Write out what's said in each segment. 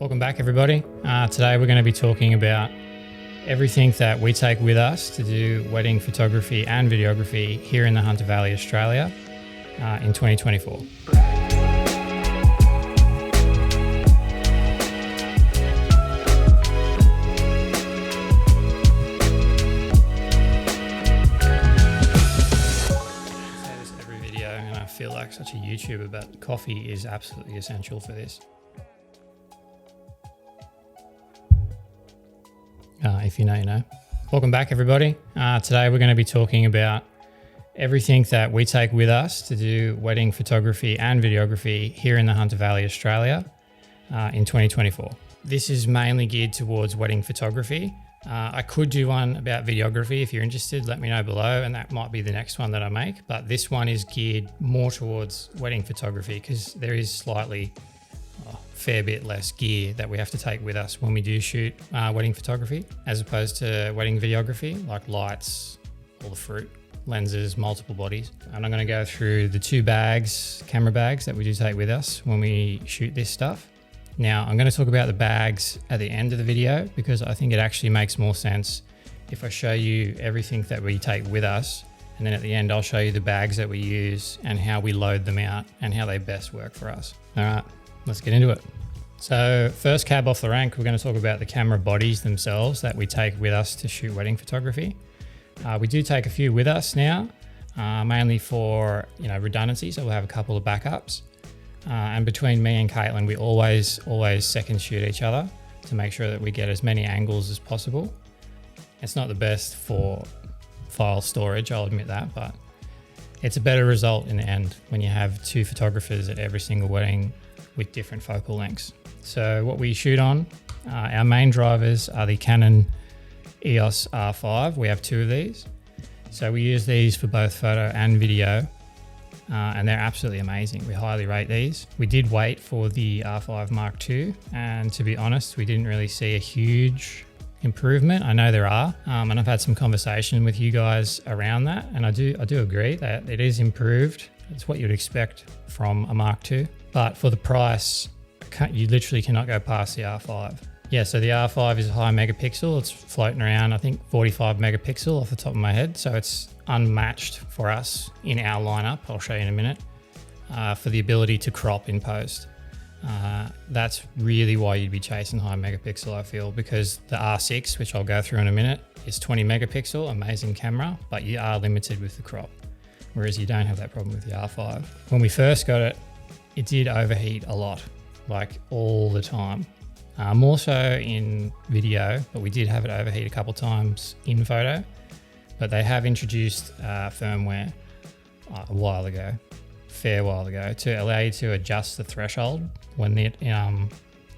Welcome back, everybody. Today we're going to be talking about everything that we take with us to do wedding photography and videography here in the Hunter Valley, Australia in 2024. Every video, and I feel like such a YouTuber, but coffee is absolutely essential for this. If you know, you know. Welcome back, everybody. Today we're going to be talking about everything that we take with us to do wedding photography and videography here in the Hunter Valley, Australia in 2024. This is mainly geared towards wedding photography. I could do one about videography. If you're interested, let me know below, and that might be the next one that I make. But this one is geared more towards wedding photography because there is slightly fair bit less gear that we have to take with us when we do shoot wedding photography, as opposed to wedding videography, like lights, all the fruit, lenses, multiple bodies. And I'm going to go through the two bags, camera bags that we do take with us when we shoot this stuff. Now, I'm going to talk about the bags at the end of the video because I think it actually makes more sense if I show you everything that we take with us, and then at the end I'll show you the bags that we use and how we load them out and how they best work for us. All right, let's get into it. So first cab off the rank, we're going to talk about the camera bodies themselves that we take with us to shoot wedding photography. We do take a few with us now, mainly for redundancy, so we'll have a couple of backups. And between me and Caitlin, we always second shoot each other to make sure that we get as many angles as possible. It's not the best for file storage, I'll admit that, but it's a better result in the end when you have two photographers at every single wedding with different focal lengths. So what we shoot on, our main drivers are the Canon EOSR 5. We have two of these. So we use these for both photo and video, and they're absolutely amazing. We highly rate these. We did wait for the R5 Mark II, and to be honest, we didn't really see a huge improvement. I know there are, and I've had some conversation with you guys around that, and I do agree that it is improved. It's what you'd expect from a Mark II, but for the price, you literally cannot go past the R5. Yeah, so the R5 is a high megapixel. It's floating around, I think 45 megapixel off the top of my head. So it's unmatched for us in our lineup. I'll show you in a minute, for the ability to crop in post. That's really why you'd be chasing high megapixel, I feel, because the R6, which I'll go through in a minute, is 20 megapixel, amazing camera, but you are limited with the crop, whereas you don't have that problem with the R5. When we first got it, it did overheat a lot, like all the time. More so in video, but we did have it overheat a couple times in photo. But they have introduced firmware a while ago, fair while ago, to allow you to adjust the threshold when it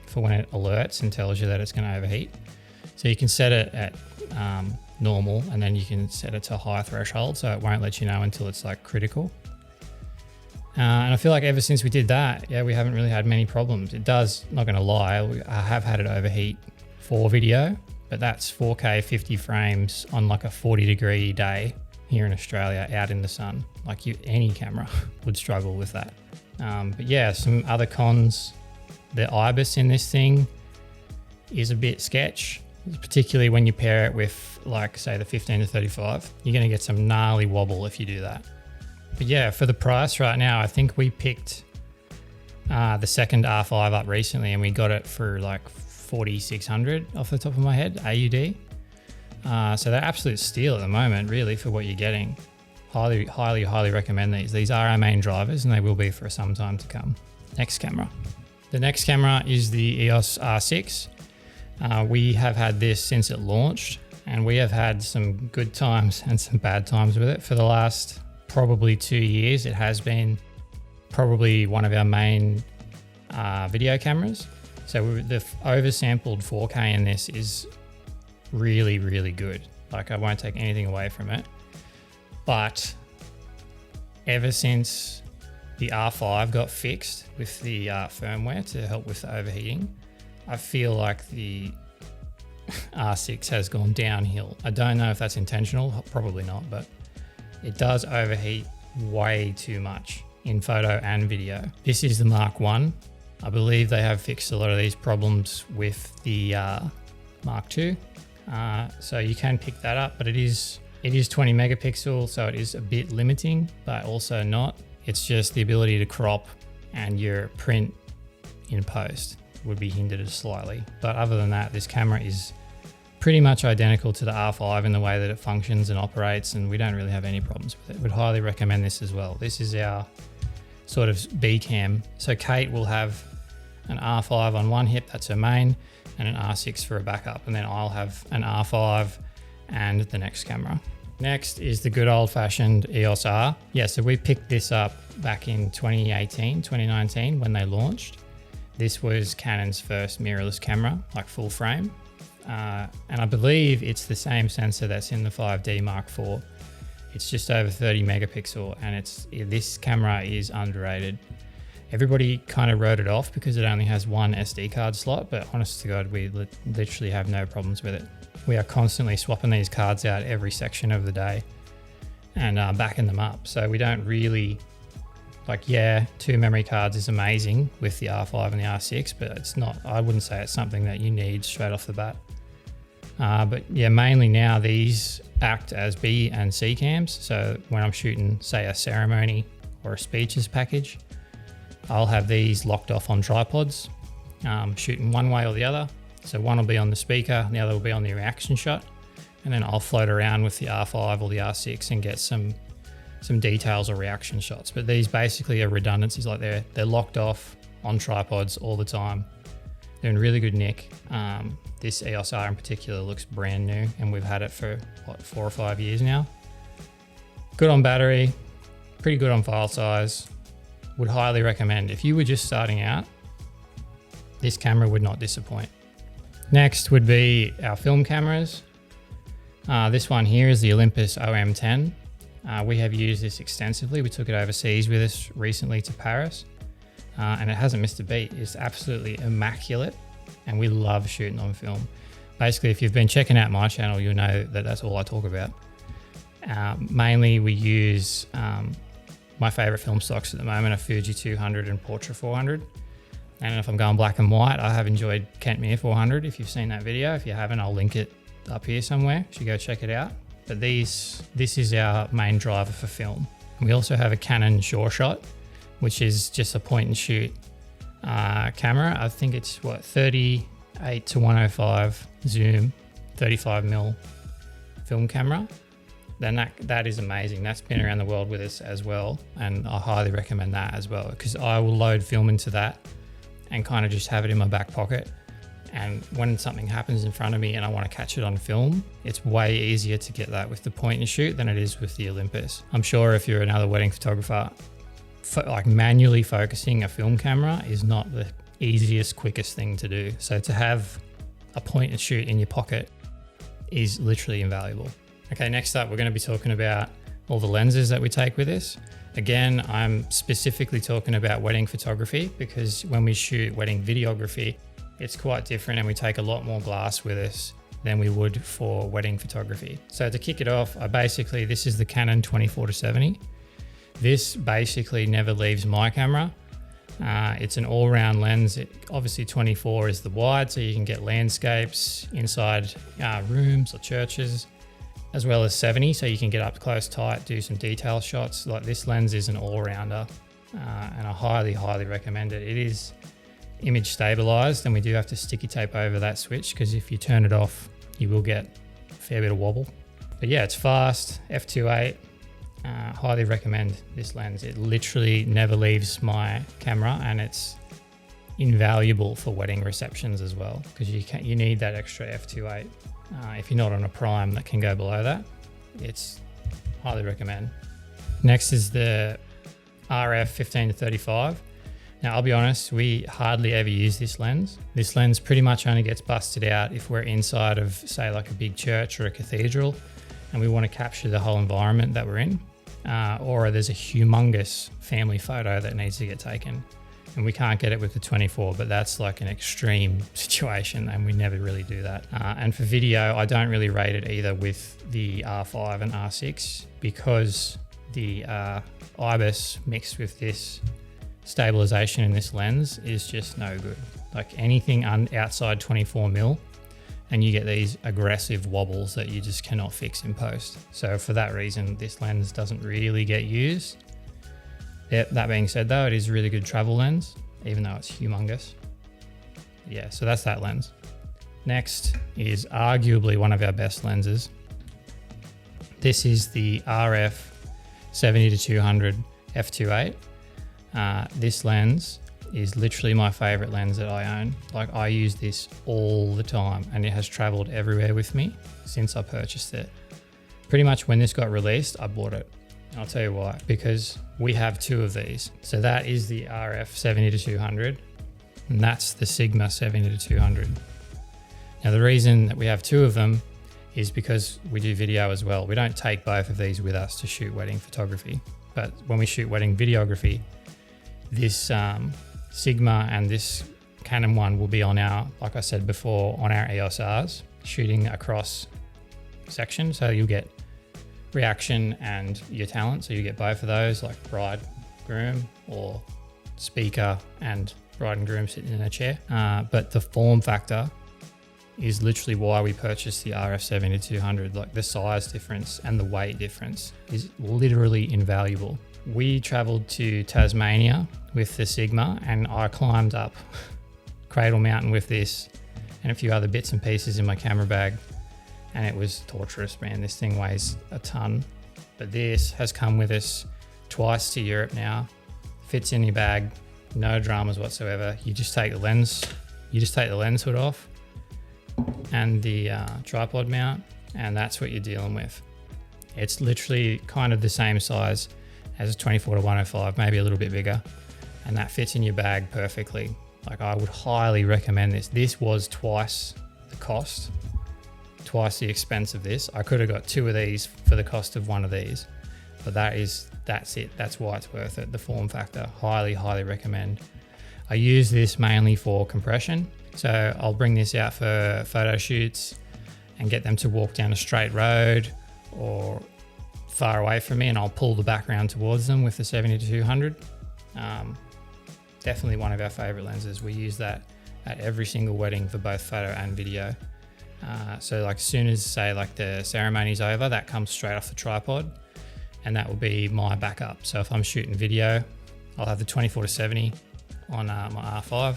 for when it alerts and tells you that it's going to overheat. So you can set it at normal, and then you can set it to high threshold, so it won't let you know until it's like critical. And I feel like ever since we did that, we haven't really had many problems. It does, not going to lie, I have had it overheat for video, but that's 4K 50 frames on like a 40-degree day here in Australia out in the sun. Like any camera would struggle with that. But yeah, some other cons. The IBIS in this thing is a bit sketch, particularly when you pair it with, like, say, the 15 to 35. You're going to get some gnarly wobble if you do that. But yeah, for the price right now, I think we picked the second R5 up recently, and we got it for like 4,600 off the top of my head, AUD. So they're absolute steal at the moment, really, for what you're getting. Highly recommend these. These are our main drivers, and they will be for some time to come. Next camera. The next camera is the EOS R6. We have had this since it launched, and we have had some good times and some bad times with it. For the last probably 2 years, it has been probably one of our main video cameras. So the oversampled 4K in this is really, really good. Like, I won't take anything away from it. But ever since the R5 got fixed with the firmware to help with the overheating, I feel like the R6 has gone downhill. I don't know if that's intentional, probably not, but it does overheat way too much in photo and video. This is the Mark I. I believe they have fixed a lot of these problems with the Mark II. So you can pick that up, but it is 20 megapixel, so it is a bit limiting, but also not. It's just the ability to crop and your print in post would be hindered slightly. But other than that, this camera is pretty much identical to the R5 in the way that it functions and operates, and we don't really have any problems with it. Would highly recommend this as well. This is our sort of B cam. So Kate will have an R5 on one hip, that's her main, and an R6 for a backup. And then I'll have an R5 and the next camera. Next is the good old fashioned EOSR. Yeah, so we picked this up back in 2018, 2019 when they launched. This was Canon's first mirrorless camera, like full frame. And I believe it's the same sensor that's in the 5D Mark IV. It's just over 30 megapixel, and this camera is underrated. Everybody kind of wrote it off because it only has one SD card slot, but honest to God, we literally have no problems with it. We are constantly swapping these cards out every section of the day and backing them up. So we don't really, yeah, 2 memory cards is amazing with the R5 and the R6, but it's not, I wouldn't say it's something that you need straight off the bat. But yeah, mainly now these act as B and C cams. So when I'm shooting, say, a ceremony or a speeches package, I'll have these locked off on tripods, shooting one way or the other. So one will be on the speaker, and the other will be on the reaction shot. And then I'll float around with the R5 or the R6 and get some details or reaction shots. But these basically are redundancies, like they're locked off on tripods all the time. They're in really good nick. This EOSR in particular looks brand new, and we've had it for 4 or 5 years now. Good on battery, pretty good on file size. Would highly recommend. If you were just starting out, this camera would not disappoint. Next would be our film cameras. This one here is the Olympus OM10. We have used this extensively. We took it overseas with us recently to Paris, and it hasn't missed a beat. It's absolutely immaculate, and we love shooting on film. Basically, if you've been checking out my channel, you'll know that that's all I talk about. Mainly we use my favorite film stocks at the moment are Fuji 200 and Portra 400. And if I'm going black and white, I have enjoyed Kentmere 400. If you've seen that video, if you haven't, I'll link it up here somewhere. You should go check it out. But this is our main driver for film. We also have a Canon SureShot, which is just a point and shoot camera. I think it's 38 to 105 zoom, 35mm film camera. Then that is amazing. That's been around the world with us as well, and I highly recommend that as well, because I will load film into that and kind of just have it in my back pocket. And when something happens in front of me and I want to catch it on film, it's way easier to get that with the point and shoot than it is with the Olympus. I'm sure if you're another wedding photographer, manually focusing a film camera is not the easiest, quickest thing to do. So to have a point and shoot in your pocket is literally invaluable. Okay, next up, we're going to be talking about all the lenses that we take with this. Again, I'm specifically talking about wedding photography because when we shoot wedding videography, it's quite different, and we take a lot more glass with us than we would for wedding photography. So to kick it off, this is the Canon 24-70. This basically never leaves my camera. It's an all-round lens. Obviously 24 is the wide, so you can get landscapes inside rooms or churches, as well as 70, so you can get up close, tight, do some detail shots. Like, this lens is an all-rounder, and I highly, highly recommend it. It is image stabilized, and we do have to sticky tape over that switch because if you turn it off, you will get a fair bit of wobble. But yeah, it's fast, f2.8. Highly recommend this lens. It literally never leaves my camera, and it's invaluable for wedding receptions as well, because you need that extra f2.8. If you're not on a prime that can go below that, it's highly recommend. Next is the RF 15-35. Now, I'll be honest, we hardly ever use this lens. This lens pretty much only gets busted out if we're inside of, say, like a big church or a cathedral, and we want to capture the whole environment that we're in, or there's a humongous family photo that needs to get taken, and we can't get it with the 24, but that's like an extreme situation, and we never really do that. And for video, I don't really rate it either with the R5 and R6, because the IBIS mixed with this stabilization in this lens is just no good. Like anything outside 24mm, and you get these aggressive wobbles that you just cannot fix in post. So for that reason, this lens doesn't really get used. Yep, that being said though, it is a really good travel lens, even though it's humongous. Yeah, so that's that lens. Next is arguably one of our best lenses. This is the RF 70-200 f2.8. This lens is literally my favorite lens that I own. Like I use this all the time and it has traveled everywhere with me since I purchased it. Pretty much when this got released, I bought it. And I'll tell you why, because we have two of these. So that is the RF 70-200 and that's the Sigma 70-200. Now the reason that we have two of them is because we do video as well. We don't take both of these with us to shoot wedding photography, but when we shoot wedding videography, this Sigma and this Canon one will be on our, like I said before, on our EOSRs, shooting across section. So you'll get reaction and your talent. So you get both of those, like bride, groom, or speaker and bride and groom sitting in a chair. But the form factor is literally why we purchased the RF 70-200. Like the size difference and the weight difference is literally invaluable. We traveled to Tasmania with the Sigma and I climbed up Cradle Mountain with this and a few other bits and pieces in my camera bag, and it was torturous, man. This thing weighs a ton, but this has come with us twice to Europe now. Fits in your bag, no dramas whatsoever. You just take the lens hood off and the tripod mount, and that's what you're dealing with. It's literally kind of the same size as a 24-105, maybe a little bit bigger, and that fits in your bag perfectly. Like I would highly recommend this. This was twice the cost, twice the expense of this. I could have got two of these for the cost of one of these, but that's it. That's why it's worth it. The form factor, highly recommend. I use this mainly for compression. So I'll bring this out for photo shoots and get them to walk down a straight road or far away from me, and I'll pull the background towards them with the 70-200. Definitely one of our favorite lenses. We use that at every single wedding for both photo and video. So like as soon as say like the ceremony's over, that comes straight off the tripod and that will be my backup. So if I'm shooting video, I'll have the 24-70 on my R5,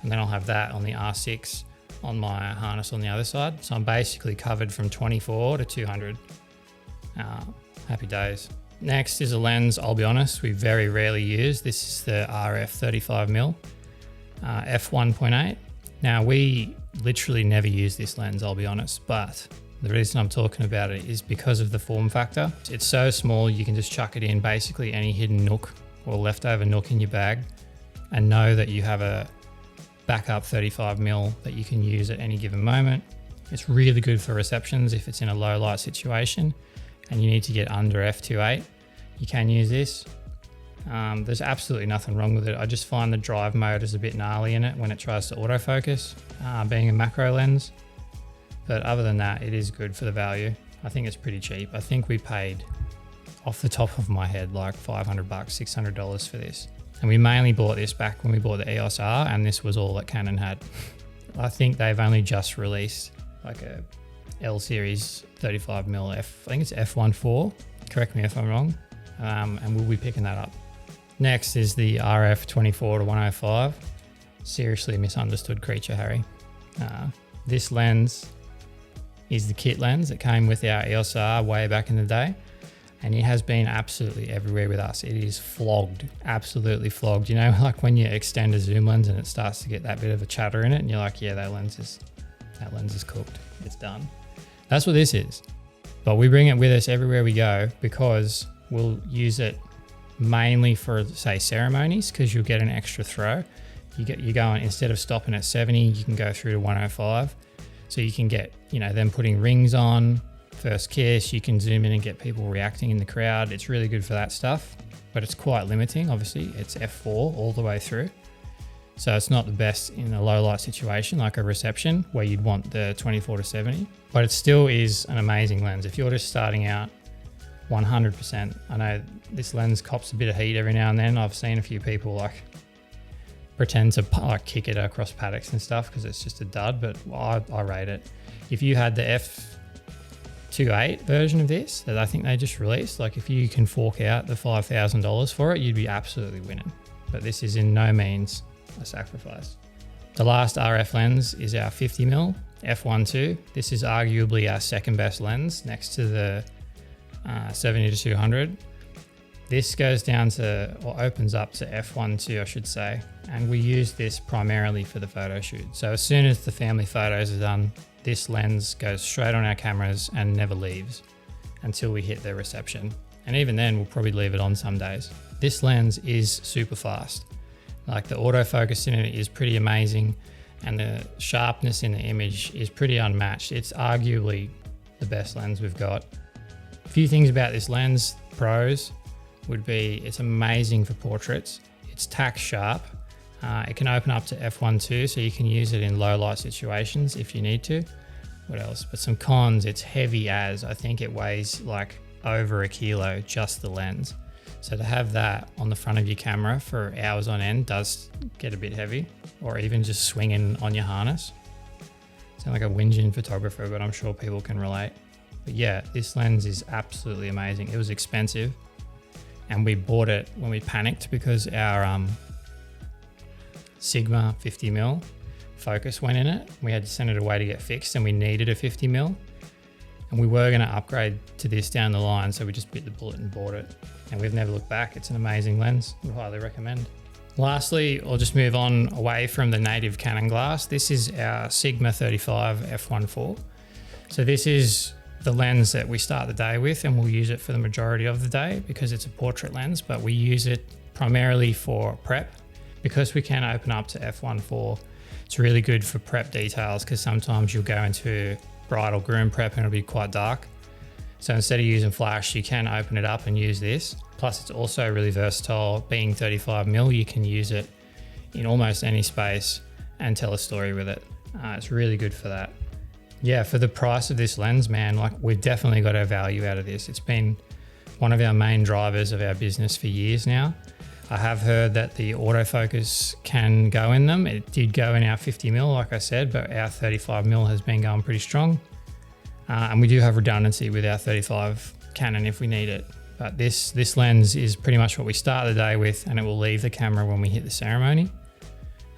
and then I'll have that on the R6 on my harness on the other side. So I'm basically covered from 24 to 200. Happy days. Next is a lens, I'll be honest, we very rarely use. This is the RF 35mm f1.8. Now we literally never use this lens, I'll be honest, but the reason I'm talking about it is because of the form factor. It's so small, you can just chuck it in basically any hidden nook or leftover nook in your bag and know that you have a backup 35mm that you can use at any given moment. It's really good for receptions if it's in a low light situation and you need to get under f2.8, you can use this. There's absolutely nothing wrong with it. I just find the drive mode is a bit gnarly in it when it tries to autofocus, being a macro lens. But other than that, it is good for the value. I think it's pretty cheap. I think we paid, off the top of my head, like $500, $600 for this. And we mainly bought this back when we bought the EOSR, and this was all that Canon had. I think they've only just released like a L series 35mm I think it's f1.4, correct me if I'm wrong, and we'll be picking that up. Next is the RF 24-105. Seriously misunderstood creature, Harry. This lens is the kit lens that came with our EOSR way back in the day, and it has been absolutely everywhere with us. It is flogged, absolutely flogged. You know, like when you extend a zoom lens and it starts to get that bit of a chatter in it, and you're like, yeah, that lens is cooked. It's done. That's what this is. But we bring it with us everywhere we go because we'll use it mainly for, say, ceremonies, because you'll get an extra throw. You're going, instead of stopping at 70, you can go through to 105. So you can get, you know, them putting rings on, first kiss, you can zoom in and get people reacting in the crowd. It's really good for that stuff, but it's quite limiting. Obviously, it's f4 all the way through. So it's not the best in a low light situation like a reception where you'd want the 24-70, but it still is an amazing lens. If you're just starting out 100%. I know this lens cops a bit of heat every now and then. I've seen a few people like pretend to like kick it across paddocks and stuff because it's just a dud, but I rate it. If you had the f2.8 version of this that I think they just released, like if you can fork out the $5,000 for it, you'd be absolutely winning. But this is in no means a sacrifice. The last RF lens is our 50mm f1.2. This is arguably our second best lens next to the 70-200. This goes down to, or opens up to f1.2, I should say. And we use this primarily for the photo shoot. So as soon as the family photos are done, this lens goes straight on our cameras and never leaves until we hit the reception. And even then, we'll probably leave it on some days. This lens is super fast. Like the autofocus in it is pretty amazing, and the sharpness in the image is pretty unmatched. It's arguably the best lens we've got. A few things about this lens, pros, would be it's amazing for portraits. It's tack sharp. It can open up to f1.2, so you can use it in low light situations if you need to. What else? But some cons, it's heavy as. I think it weighs like over a kilo, just the lens. So to have that on the front of your camera for hours on end does get a bit heavy, or even just swinging on your harness. Sound like a whinging photographer, but I'm sure people can relate. But yeah, this lens is absolutely amazing. It was expensive, and we bought it when we panicked because our Sigma 50mm focus went in it. We had to send it away to get fixed, and we needed a 50mm. And we were going to upgrade to this down the line, so we just bit the bullet and bought it. And we've never looked back. It's an amazing lens. Would highly recommend. Lastly, I'll just move on away from the native Canon glass. This is our Sigma 35 f1.4. So this is the lens that we start the day with, and we'll use it for the majority of the day because it's a portrait lens, but we use it primarily for prep. Because we can open up to f1.4, it's really good for prep details because sometimes you'll go into bridal groom prep and it'll be quite dark. So instead of using flash, you can open it up and use this. Plus it's also really versatile. Being 35mm, you can use it in almost any space and tell a story with it. It's really good for that. Yeah, for the price of this lens, man, like we've definitely got our value out of this. It's been one of our main drivers of our business for years now. I have heard that the autofocus can go in them. It did go in our 50mm, like I said, but our 35mm has been going pretty strong. And we do have redundancy with our 35 Canon if we need it. But this lens is pretty much what we start the day with, and it will leave the camera when we hit the ceremony.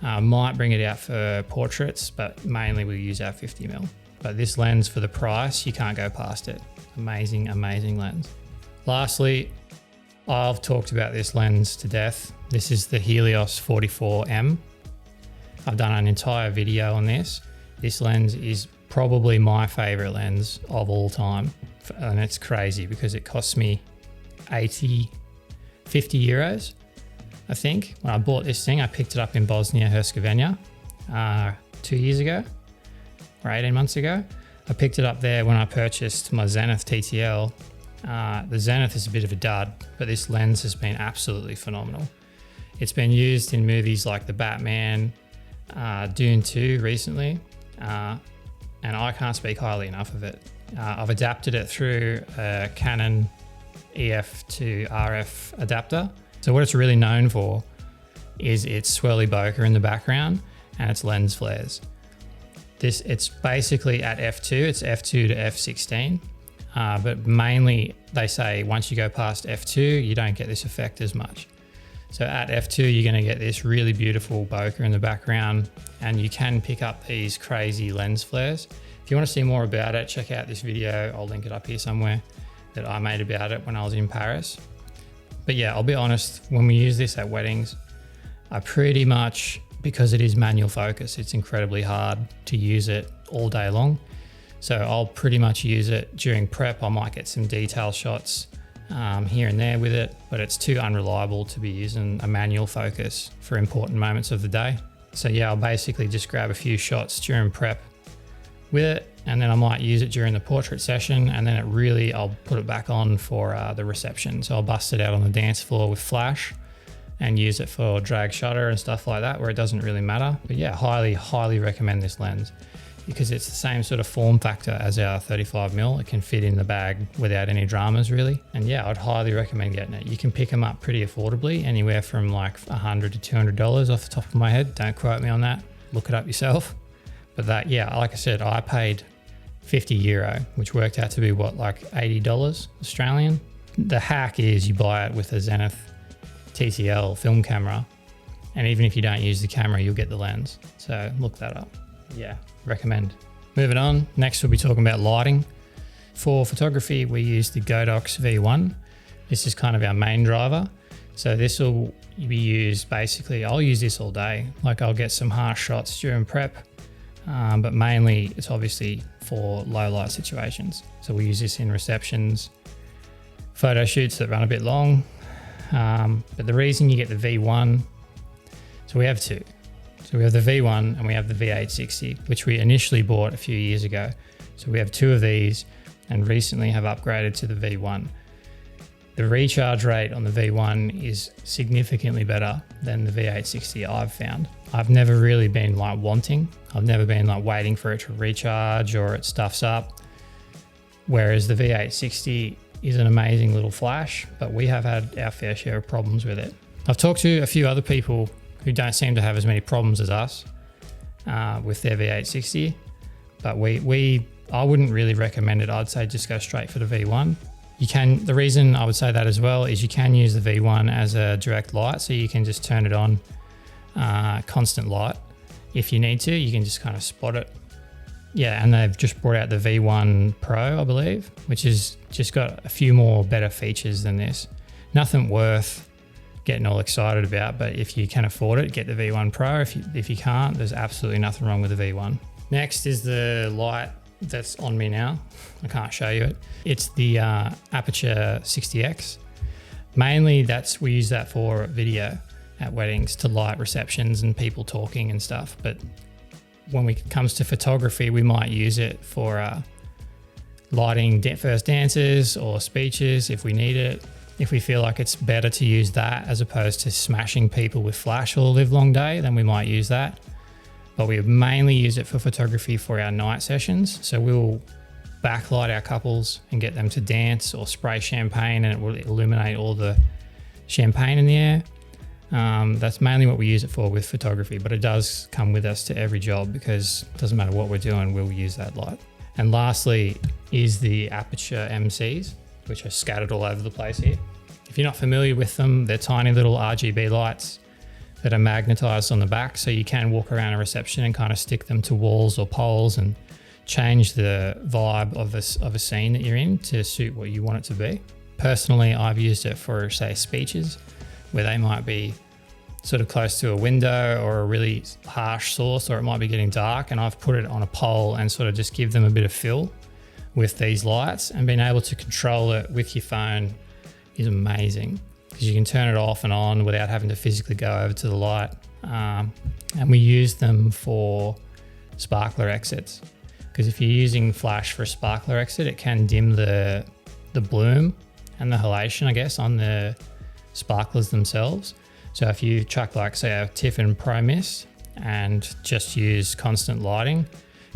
Might bring it out for portraits, but mainly we use our 50mm. But this lens, for the price, you can't go past it. Amazing, amazing lens. Lastly, I've talked about this lens to death. This is the Helios 44M. I've done an entire video on this. This lens is probably my favorite lens of all time. And it's crazy because it cost me 50 euros, I think. When I bought this thing, I picked it up in Bosnia-Herzegovina 2 years ago or 18 months ago. I picked it up there when I purchased my Zenith TTL. The Zenith is a bit of a dud, but this lens has been absolutely phenomenal. It's been used in movies like The Batman, Dune 2 recently, and I can't speak highly enough of it. I've adapted it through a Canon EF to RF adapter. So what it's really known for is its swirly bokeh in the background and its lens flares. It's basically at f2, it's f2 to f16. But mainly they say once you go past f2, you don't get this effect as much. So at f2, you're going to get this really beautiful bokeh in the background, and you can pick up these crazy lens flares. If you want to see more about it, check out this video. I'll link it up here somewhere that I made about it when I was in Paris. But yeah, I'll be honest, when we use this at weddings, I pretty much, because it is manual focus, it's incredibly hard to use it all day long. So I'll pretty much use it during prep. I might get some detail shots here and there with it, but it's too unreliable to be using a manual focus for important moments of the day. So yeah, I'll basically just grab a few shots during prep with it, and then I might use it during the portrait session, and then I'll put it back on for the reception. So I'll bust it out on the dance floor with flash, and use it for drag shutter and stuff like that where it doesn't really matter. But yeah, highly recommend this lens because it's the same sort of form factor as our 35mm. It can fit in the bag without any dramas really. And yeah, I'd highly recommend getting it. You can pick them up pretty affordably, anywhere from like $100 to $200 off the top of my head. Don't quote me on that, look it up yourself. But that, yeah, like I said, I paid €50, which worked out to be what, like $80 Australian. The hack is you buy it with a Zenith TCL film camera, and even if you don't use the camera, you'll get the lens. So look that up. Yeah, recommend. Moving on, next we'll be talking about lighting. For photography, we use the Godox V1. This is kind of our main driver. So this will be used basically, I'll use this all day. Like I'll get some harsh shots during prep, but mainly it's obviously for low light situations. So we use this in receptions, photo shoots that run a bit long. But the reason you get the V1, so we have two. So we have the V1 and we have the V860, which we initially bought a few years ago. So we have two of these and recently have upgraded to the V1. The recharge rate on the V1 is significantly better than the V860 I've found. I've never really been like wanting. I've never been like waiting for it to recharge or it stuffs up. Whereas the V860 is an amazing little flash, but we have had our fair share of problems with it. I've talked to a few other people who don't seem to have as many problems as us with their V860, but I wouldn't really recommend it. I'd say just go straight for the V1. The reason I would say that as well is you can use the V1 as a direct light, so you can just turn it on constant light. If you need to, you can just kind of spot it. Yeah, and they've just brought out the V1 Pro, I believe, which has just got a few more better features than this. Nothing worth getting all excited about, but if you can afford it, get the V1 Pro. If you can't, there's absolutely nothing wrong with the V1. Next is the light that's on me now. I can't show you it. It's the Aperture 60X. Mainly we use that for video at weddings to light receptions and people talking and stuff. But when it comes to photography, we might use it for lighting first dances or speeches if we need it. If we feel like it's better to use that as opposed to smashing people with flash all live long day, then we might use that. But we mainly use it for photography for our night sessions. So we'll backlight our couples and get them to dance or spray champagne, and it will illuminate all the champagne in the air. That's mainly what we use it for with photography, but it does come with us to every job because it doesn't matter what we're doing, we'll use that light. And lastly is the Aperture MCs, which are scattered all over the place here. If you're not familiar with them, they're tiny little RGB lights that are magnetized on the back, so you can walk around a reception and kind of stick them to walls or poles and change the vibe of a scene that you're in to suit what you want it to be. Personally, I've used it for, say, speeches where they might be sort of close to a window or a really harsh source, or it might be getting dark, and I've put it on a pole and sort of just give them a bit of fill with these lights, and being able to control it with your phone is amazing because you can turn it off and on without having to physically go over to the light. And we use them for sparkler exits, because if you're using flash for a sparkler exit, it can dim the bloom and the halation, I guess, on the sparklers themselves. So if you chuck like, say, a Tiffin Pro Mist and just use constant lighting,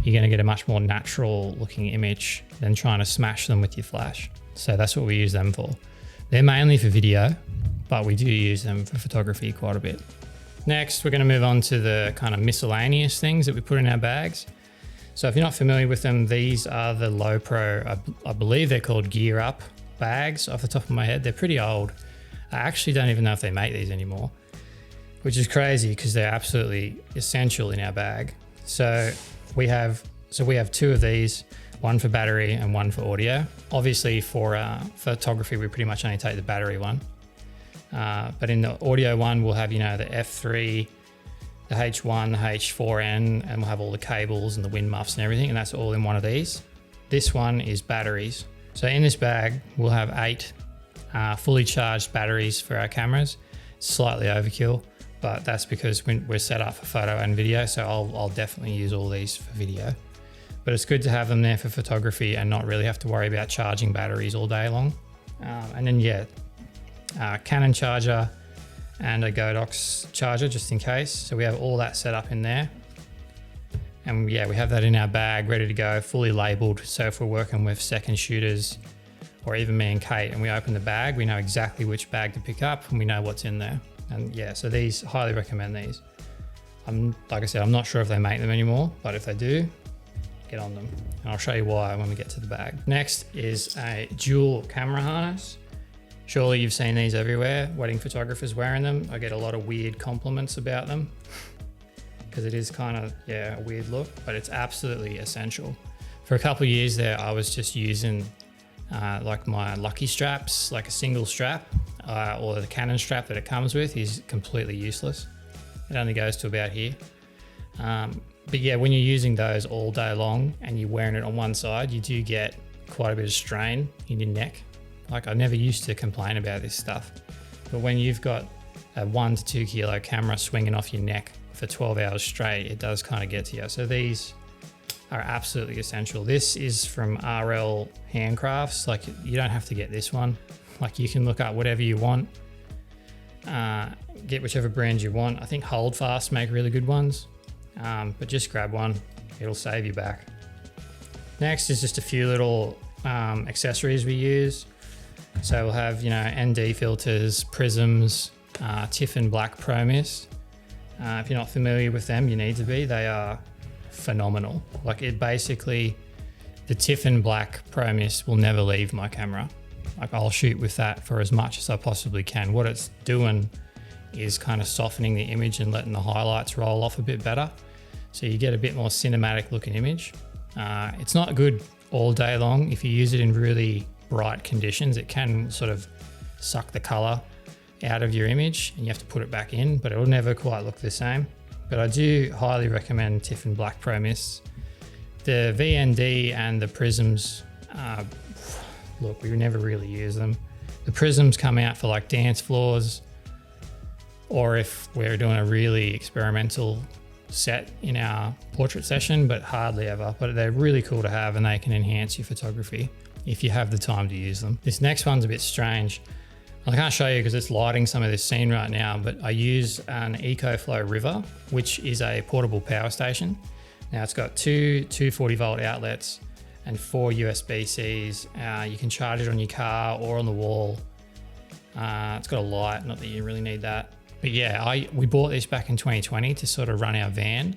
you're going to get a much more natural looking image than trying to smash them with your flash. So that's what we use them for. They're mainly for video, but we do use them for photography quite a bit. Next, we're going to move on to the kind of miscellaneous things that we put in our bags. So if you're not familiar with them, these are the Low Pro, I believe they're called Gear Up bags off the top of my head. They're pretty old. I actually don't even know if they make these anymore, which is crazy because they're absolutely essential in our bag. So we have two of these, one for battery and one for audio. Obviously for photography, we pretty much only take the battery one. But in the audio one, we'll have, the F3, the H1, the H4n, and we'll have all the cables and the wind muffs and everything, and that's all in one of these. This one is batteries. So in this bag, we'll have 8 fully charged batteries for our cameras. It's slightly overkill, but that's because we're set up for photo and video, so I'll definitely use all these for video. But it's good to have them there for photography and not really have to worry about charging batteries all day long. And then Canon charger and a Godox charger just in case. So we have all that set up in there. And yeah, we have that in our bag, ready to go, fully labeled. So if we're working with second shooters or even me and Kate and we open the bag, we know exactly which bag to pick up and we know what's in there. And yeah, so these, highly recommend these. Like I said, I'm not sure if they make them anymore, but if they do, get on them. And I'll show you why when we get to the bag. Next is a dual camera harness. Surely you've seen these everywhere, wedding photographers wearing them. I get a lot of weird compliments about them because it is kind of, yeah, a weird look, but it's absolutely essential. For a couple of years there, I was just using like my lucky straps, like a single strap, or the Canon strap that it comes with is completely useless. It only goes to about here. But yeah, when you're using those all day long and you're wearing it on one side, you do get quite a bit of strain in your neck. Like I never used to complain about this stuff, but when you've got a 1 to 2 kilo camera swinging off your neck for 12 hours straight, it does kind of get to you. So these are absolutely essential. This is from RL Handcrafts. Like you don't have to get this one. Like you can look up whatever you want, get whichever brand you want. I think Holdfast make really good ones, but just grab one. It'll save you back. Next is just a few little accessories we use. So we'll have, you know, ND filters, prisms, Tiffin Black Pro Mist. If you're not familiar with them, you need to be. They are phenomenal. Like it basically, the Tiffin Black Pro Mist will never leave my camera. Like I'll shoot with that for as much as I possibly can. What it's doing is kind of softening the image and letting the highlights roll off a bit better. So you get a bit more cinematic looking image. It's not good all day long. If you use it in really bright conditions, it can sort of suck the color out of your image and you have to put it back in, but it'll never quite look the same. But I do highly recommend Tiffin Black Pro Mists. The VND and the prisms, look, we never really use them. The prisms come out for like dance floors, or if we're doing a really experimental set in our portrait session, but hardly ever. But they're really cool to have and they can enhance your photography if you have the time to use them. This next one's a bit strange. I can't show you because it's lighting some of this scene right now, but I use an EcoFlow River, which is a portable power station. Now it's got two 240 volt outlets and 4 USB-Cs. You can charge it on your car or on the wall. It's got a light, not that you really need that. But yeah, we bought this back in 2020 to sort of run our van.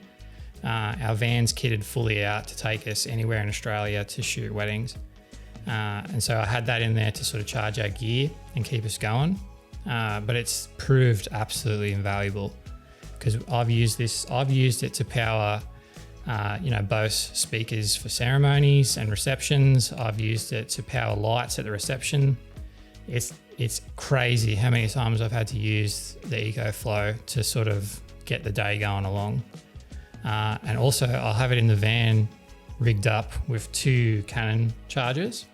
Our van's kitted fully out to take us anywhere in Australia to shoot weddings. And so I had that in there to sort of charge our gear and keep us going. But it's proved absolutely invaluable because I've used it to power, Bose speakers for ceremonies and receptions. I've used it to power lights at the reception. It's crazy how many times I've had to use the EcoFlow to sort of get the day going along. And also I'll have it in the van rigged up with 2 Canon chargers.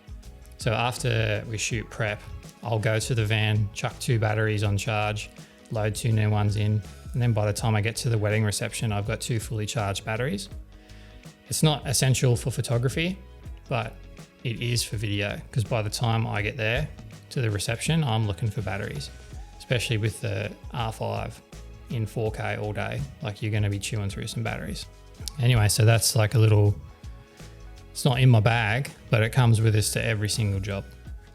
So after we shoot prep, I'll go to the van, chuck 2 batteries on charge, load 2 new ones in, and then by the time I get to the wedding reception, I've got 2 fully charged batteries. It's not essential for photography, but it is for video, because by the time I get there to the reception, I'm looking for batteries, especially with the R5 in 4K all day. Like you're going to be chewing through some batteries. Anyway, so that's like a little, it's not in my bag, but it comes with us to every single job.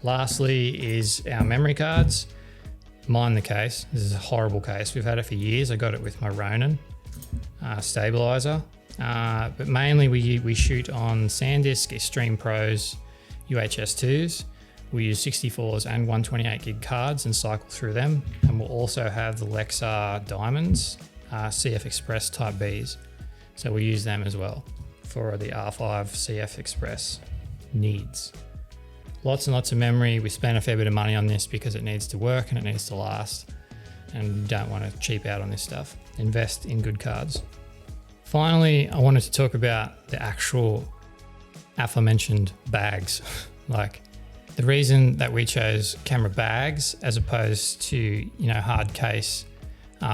Lastly is our memory cards. Mind the case. This is a horrible case. We've had it for years. I got it with my Ronin stabilizer. But mainly we shoot on SanDisk Extreme Pros UHS2s. We use 64s and 128 gig cards and cycle through them. And we'll also have the Lexar Diamonds CF Express Type Bs. So we use them as well for the R5 CF Express needs. Lots and lots of memory. We spent a fair bit of money on this because it needs to work and it needs to last. And you don't want to cheap out on this stuff. Invest in good cards. Finally, I wanted to talk about the actual aforementioned bags. Like the reason that we chose camera bags as opposed to, hard case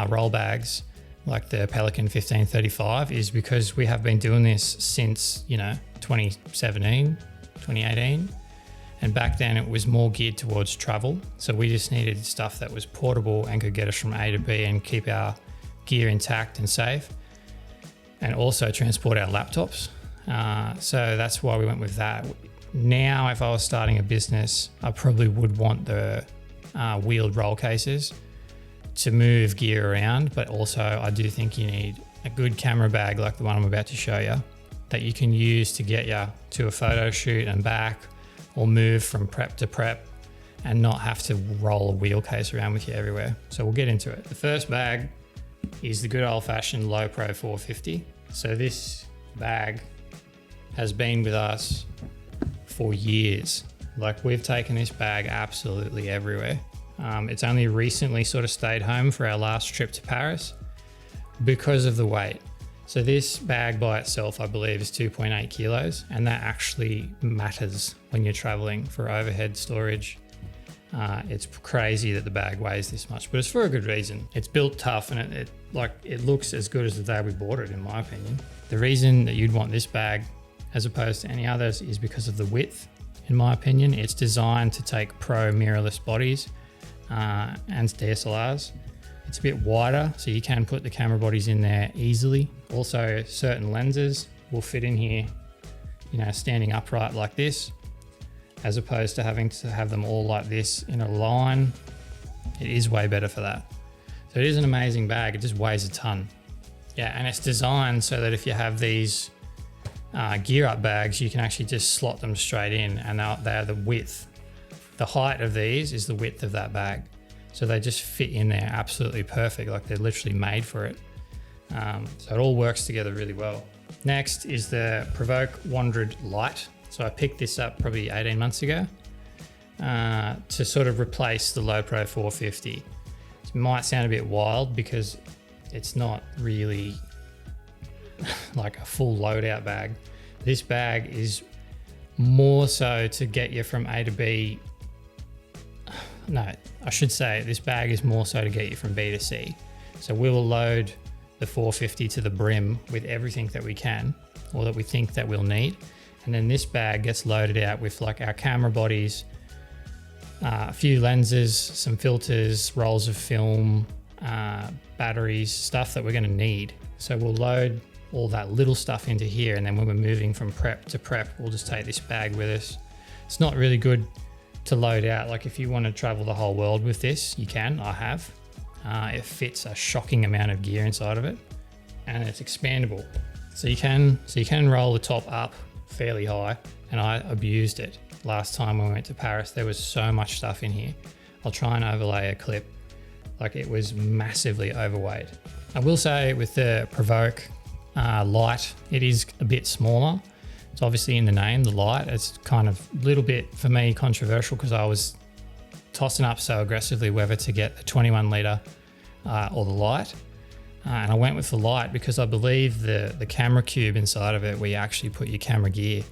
roll bags like the Pelican 1535 is because we have been doing this since, 2017, 2018. And back then it was more geared towards travel. So we just needed stuff that was portable and could get us from A to B and keep our gear intact and safe, and also transport our laptops. So that's why we went with that. Now, if I was starting a business, I probably would want the wheeled roll cases to move gear around, but also I do think you need a good camera bag like the one I'm about to show you that you can use to get you to a photo shoot and back, or move from prep to prep and not have to roll a wheel case around with you everywhere. So we'll get into it. The first bag is the good old fashioned Low Pro 450. So this bag has been with us for years. Like, we've taken this bag absolutely everywhere. It's only recently sort of stayed home for our last trip to Paris because of the weight. So this bag by itself, I believe, is 2.8 kilos, and that actually matters when you're traveling for overhead storage. It's crazy that the bag weighs this much, but it's for a good reason. It's built tough, and it looks as good as the day we bought it, in my opinion. The reason that you'd want this bag as opposed to any others is because of the width. In my opinion, it's designed to take pro mirrorless bodies and DSLRs. It's a bit wider, so you can put the camera bodies in there easily. Also, certain lenses will fit in here, standing upright like this, as opposed to having to have them all like this in a line. It is way better for that. So it is an amazing bag. It just weighs a ton. Yeah, and it's designed so that if you have these gear up bags, you can actually just slot them straight in, and they're the width. The height of these is the width of that bag. So they just fit in there absolutely perfect, like they're literally made for it. So it all works together really well. Next is the Provoke 100 Lite. So I picked this up probably 18 months ago to sort of replace the Low Pro 450. It might sound a bit wild because it's not really like a full loadout bag. This bag is more so to get you from A to B. No, I should say this bag is more so to get you from B to C. So we will load the 450 to the brim with everything that we can, or that we think that we'll need. And then this bag gets loaded out with like our camera bodies, a few lenses, some filters, rolls of film, batteries, stuff that we're going to need. So we'll load all that little stuff into here, and then when we're moving from prep to prep, we'll just take this bag with us. It's not really good to load out. Like, if you want to travel the whole world with this, you can. I have. It fits a shocking amount of gear inside of it, and it's expandable. So you can roll the top up fairly high, and I abused it. Last time when we went to Paris, there was so much stuff in here. I'll try and overlay a clip. Like, it was massively overweight. I will say with the Provoke Lite, it is a bit smaller. It's obviously in the name, the Lite. It's kind of a little bit, for me, controversial because I was tossing up so aggressively whether to get the 21 litre or the Lite. And I went with the Lite because I believe the camera cube inside of it, where you actually put your camera gear,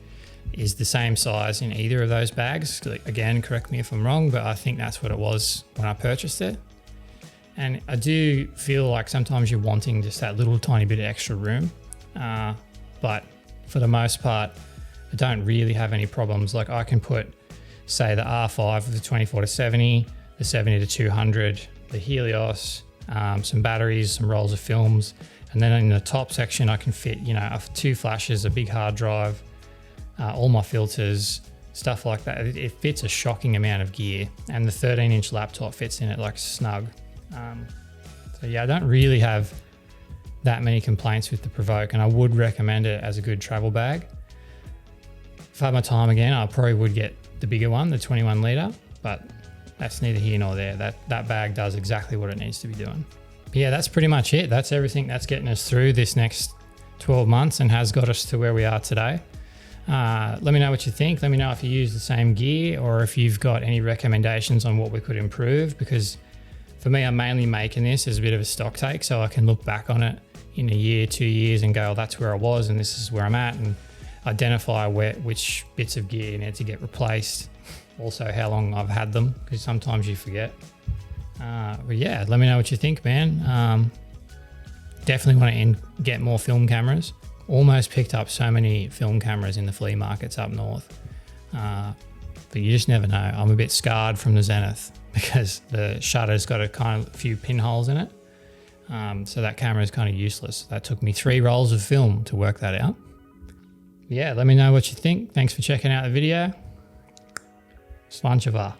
is the same size in either of those bags. Again, correct me if I'm wrong, but I think that's what it was when I purchased it. And I do feel like sometimes you're wanting just that little tiny bit of extra room. But for the most part, I don't really have any problems. Like, I can put, say, the R5 with the 24-70, the 70-200, the Helios, some batteries, some rolls of films. And then in the top section, I can fit, 2 flashes, a big hard drive, all my filters, stuff like that. It fits a shocking amount of gear, and the 13-inch laptop fits in it like snug. So yeah, I don't really have that many complaints with the Provoke, and I would recommend it as a good travel bag. If I had my time again, I probably would get the bigger one, the 21 litre, but that's neither here nor there. That bag does exactly what it needs to be doing. But yeah, that's pretty much it. That's everything that's getting us through this next 12 months and has got us to where we are today. Let me know what you think. Let me know if you use the same gear, or if you've got any recommendations on what we could improve, because for me, I'm mainly making this as a bit of a stock take, so I can look back on it in a year, 2 years, and go, oh, that's where I was and this is where I'm at, and identify which bits of gear need to get replaced. Also, how long I've had them, because sometimes you forget. But yeah, let me know what you think, man. Definitely want to get more film cameras. Almost picked up so many film cameras in the flea markets up north. but you just never know. I'm a bit scarred from the Zenith because the shutter's got a few pinholes in it. So that camera is kind of useless. That took me 3 rolls of film to work that out. Yeah, let me know what you think. Thanks for checking out the video. Slanchava.